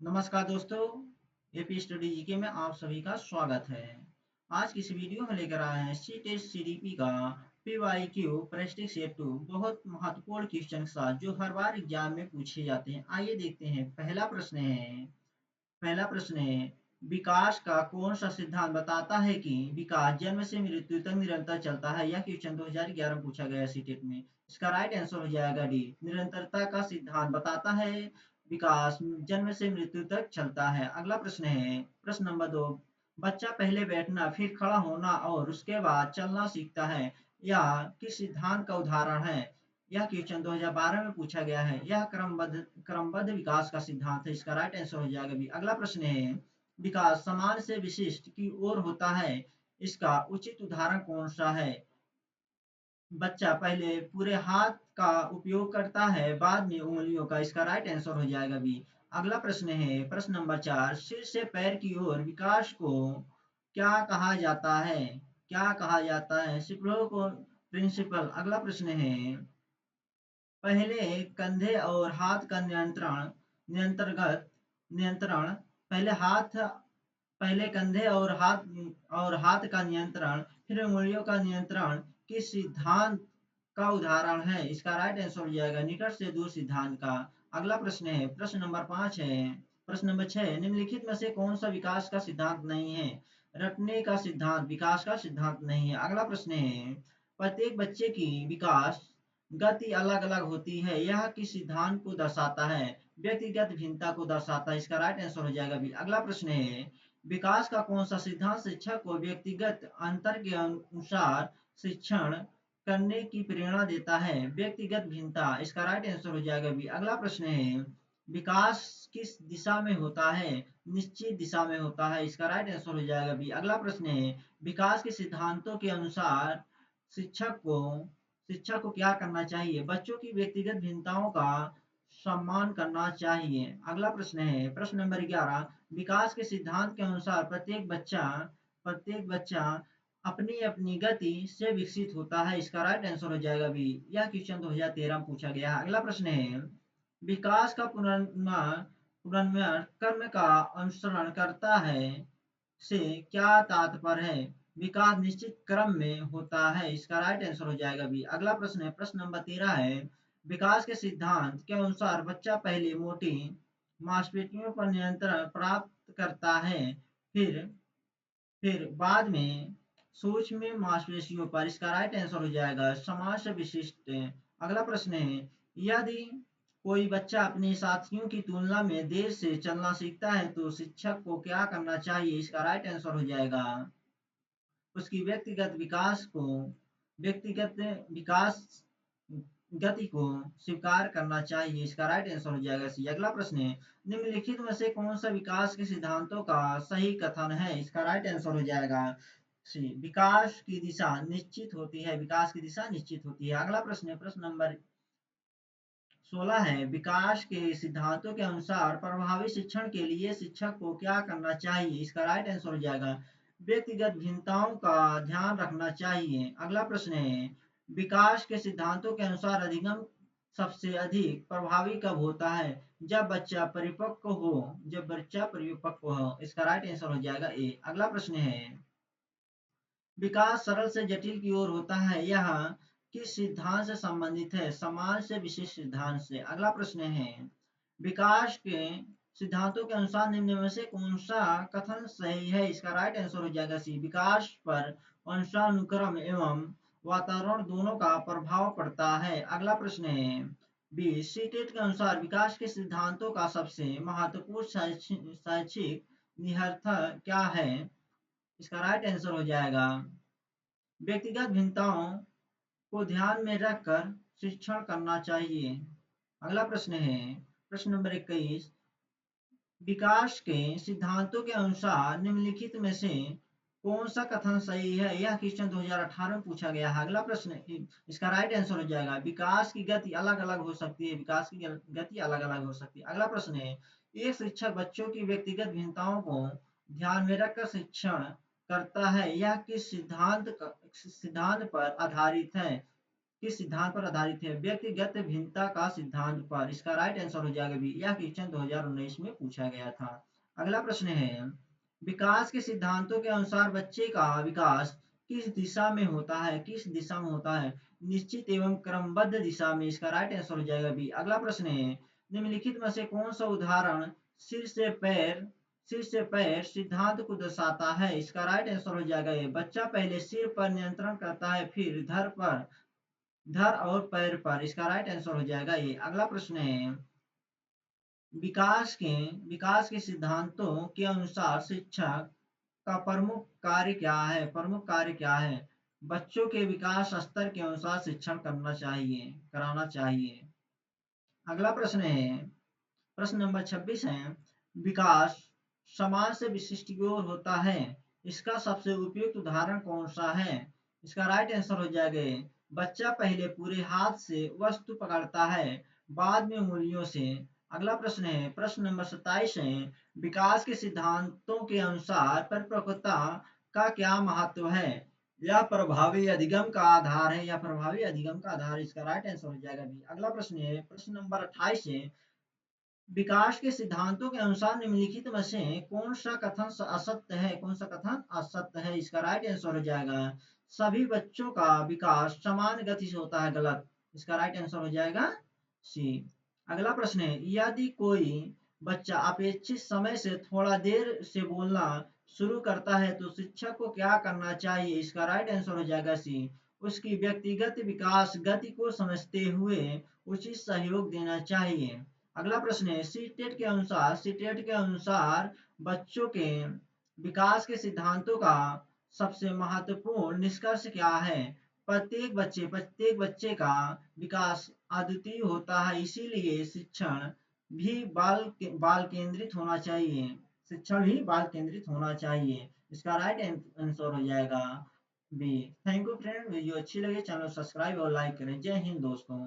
नमस्कार दोस्तों, AP study GK में आप सभी का स्वागत है। आज की इस वीडियो में लेकर आए हैं सी टेस्ट सीडीपी का पीवाईक्यू प्रेस्टिज सेट 2 बहुत महत्वपूर्ण क्वेश्चन के साथ जो हर बार एग्जाम में पूछे जाते हैं। आइए देखते हैं। पहला प्रश्न है विकास का कौन सा सिद्धांत बताता है कि विकास जन्म से मृत्यु तक निरंतर चलता है। यह क्वेश्चन 2011 में पूछा गया सीटेट में। इसका राइट आंसर हो जाएगा डी। निरंतरता का सिद्धांत बताता है विकास जन्म से मृत्यु तक चलता है। अगला प्रश्न है प्रश्न नंबर 2। बच्चा पहले बैठना फिर खड़ा होना और उसके बाद चलना सीखता है। यह किस सिद्धांत का उदाहरण है। यह क्वेश्चन 2012 में पूछा गया है। यह क्रमबद्ध विकास का सिद्धांत है। इसका राइट आंसर हो जाएगा बी। अगला प्रश्न है विकास समान से विशिष्ट की ओर होता है। इसका उचित उदाहरण कौन सा है। बच्चा पहले पूरे हाथ का उपयोग करता है बाद में उंगलियों का। इसका राइट आंसर हो जाएगा बी। अगला प्रश्न है प्रश्न नंबर 4। सिर से पैर की ओर विकास को क्या कहा जाता है। क्या कहा जाता है। सिप्लो को प्रिंसिपल। अगला प्रश्न है पहले कंधे और हाथ का नियंत्रण पहले कंधे और हाथ का नियंत्रण फिर उंगलियों का नियंत्रण किस सिद्धांत का उदाहरण है। इसका राइट आंसर हो जाएगा निकट से दूर सिद्धांत का। अगला प्रश्न है प्रश्न नंबर 5 है। प्रश्न नंबर 6 निम्नलिखित में से कौन सा विकास का सिद्धांत नहीं है। रटने का सिद्धांत विकास का सिद्धांत नहीं है। अगला प्रश्न है प्रत्येक बच्चे की विकास गति अलग अलग होती है। यह किस सिद्धांत को दर्शाता है। व्यक्तिगत भिन्नता को दर्शाता है। इसका राइट आंसर हो जाएगा बी। अगला प्रश्न है विकास का कौन सा सिद्धांत शिक्षक को व्यक्तिगत अंतर के अनुसार शिक्षण करने की प्रेरणा देता है। व्यक्तिगत भिन्नता। इसका राइट आंसर हो जाएगा बी। अगला प्रश्न है विकास किस दिशा में होता है। निश्चित दिशा में होता है। इसका राइट आंसर हो जाएगा बी। अगला प्रश्न है विकास के सिद्धांतों के अनुसार शिक्षक को शिक्षक को क्या करना चाहिए। बच्चों की व्यक्तिगत भिन्नताओं का सम्मान करना चाहिए। अगला प्रश्न है प्रश्न नंबर 11। विकास के सिद्धांत के अनुसार प्रत्येक बच्चा अपनी अपनी गति से विकसित होता है। इसका राइट आंसर हो जाएगा बी। यह क्वेश्चन 2013 में पूछा गया है। अगला प्रश्न है विकास का पुनर्निर्माण कर्म का अनुसरण करता है से क्या तात्पर्य है। विकास निश्चित क्रम में होता है। इसका राइट आंसर हो जाएगा बी। अगला प्रश्न है प्रश्न नंबर 13 है विकास के सिद्धांत के अनुसार बच्चा पहले मोटी मांसपेशियों पर नियंत्रण प्राप्त करता है फिर फिर बाद में सूक्ष्म मांसपेशियों पर। इसका राइट आंसर हो जाएगा समाज से विशिष्ट। अगला प्रश्न है यदि कोई बच्चा अपने साथियों की तुलना में देर से चलना सीखता है तो शिक्षक को क्या करना चाहिए। इसका राइट आंसर हो जाएगा उसकी व्यक्तिगत विकास गति को स्वीकार करना चाहिए। इसका राइट आंसर हो जाएगा सी। अगला प्रश्न है निम्नलिखित में से कौन सा विकास के सिद्धांतों का सही कथन है। इसका राइट आंसर हो जाएगा सी। विकास की दिशा निश्चित होती है। विकास की दिशा निश्चित होती है। अगला प्रश्न है प्रश्न नंबर 16 है विकास के सिद्धांतों के अनुसार प्रभावी शिक्षण के लिए शिक्षक को क्या करना चाहिए। इसका राइट आंसर हो जाएगा व्यक्तिगत भिन्नताओं का ध्यान रखना चाहिए। अगला प्रश्न है विकास के सिद्धांतों के अनुसार अधिगम सबसे अधिक प्रभावी कब होता है। जब बच्चा परिपक्व हो। इसका राइट आंसर हो जाएगा ए। अगला प्रश्न है विकास सरल से जटिल की ओर होता है। यह किस सिद्धांत से संबंधित है। समाज से विशिष्ट सिद्धांत से। अगला प्रश्न है विकास के सिद्धांतों के अनुसार निम्न में से कौन सा कथन सही है। इसका राइट आंसर हो जाएगा सी। विकास पर वंशानुक्रम एवं वातावरण दोनों का प्रभाव पड़ता है। अगला प्रश्न है बी सीटेट के अनुसार विकास के सिद्धांतों का सबसे महत्वपूर्ण शैक्षिक निहितार्थ क्या है। इसका राइट आंसर हो जाएगा व्यक्तिगत भिन्नताओं को ध्यान में रखकर शिक्षण करना चाहिए। अगला प्रश्न है प्रश्न नंबर 21। विकास के सिद्धांतों के अनुसार निम्नलिखित में से कौन सा कथन सही है। यह क्वेश्चन 2018 में पूछा गया है। अगला प्रश्न इसका राइट आंसर हो जाएगा विकास की गति अलग अलग हो सकती है। विकास की गति अलग अलग हो सकती है। अगला प्रश्न है एक शिक्षक बच्चों की व्यक्तिगत भिन्नताओं को ध्यान में रखकर शिक्षण करता है। यह किस सिद्धांत पर आधारित है। किस सिद्धांत पर आधारित है? व्यक्तिगत भिन्नता का सिद्धांत पर। इसका राइट आंसर हो जाएगा बी। यह क्वेश्चन 2019 में पूछा गया था। अगला प्रश्न है, विकास के सिद्धांतों के अनुसार बच्चे का विकास किस दिशा में होता है? किस दिशा में होता है? निश्चित एवं क्रमबद्ध दिशा में। इसका राइट आंसर हो जाएगा बी। अगला प्रश्न है, निम्नलिखित में से कौन सा उदाहरण सिर से पैर सिद्धांत को दर्शाता है? इसका राइट आंसर हो जाएगा ये। बच्चा पहले सिर पर नियंत्रण करता है, फिर धर और पैर पर। इसका राइट आंसर हो जाएगा ये। अगला प्रश्न है, विकास के सिद्धांतों के अनुसार शिक्षक का प्रमुख कार्य क्या है? प्रमुख कार्य क्या है? बच्चों के विकास स्तर के अनुसार शिक्षण कराना चाहिए। अगला प्रश्न है, प्रश्न नंबर 26 है, विकास समाज से विशिष्ट की ओर होता है, इसका सबसे उपयुक्त उदाहरण कौन सा है? इसका राइट आंसर हो जाएगा, बच्चा पहले पूरे हाथ से वस्तु पकड़ता है, बाद में उंगलियों से। अगला प्रश्न है, प्रश्न नंबर 27 है, विकास के सिद्धांतों के अनुसार परिपक्वता का क्या महत्व है? यह प्रभावी अधिगम का आधार है, इसका राइट आंसर हो जाएगा बी। अगला प्रश्न है, प्रश्न नंबर 28 है, विकास के सिद्धांतों के अनुसार निम्नलिखित में से कौन सा कथन असत्य है? इसका राइट आंसर हो जाएगा, सभी बच्चों का विकास समान गति से होता है। गलत। इसका राइट आंसर हो जाएगा सी। अगला प्रश्न है, यदि कोई बच्चा अपेक्षित समय से थोड़ा देर से बोलना शुरू करता है तो शिक्षक को क्या करना चाहिए? इसका राइट आंसर हो जाएगा सी। उसकी व्यक्तिगत विकास गति को समझते हुए उचित सहयोग देना चाहिए। अगला प्रश्न है, सीटेट के अनुसार बच्चों के विकास के सिद्धांतों का सबसे महत्वपूर्ण निष्कर्ष क्या है? प्रत्येक बच्चे का विकास अद्वितीय होता है, इसीलिए शिक्षण भी बाल केंद्रित होना चाहिए। इसका राइट आंसर हो जाएगा B. Thank you friend, video अच्छी लगे चैनल सब्सक्राइब और लाइक करें। जय हिंद दोस्तों।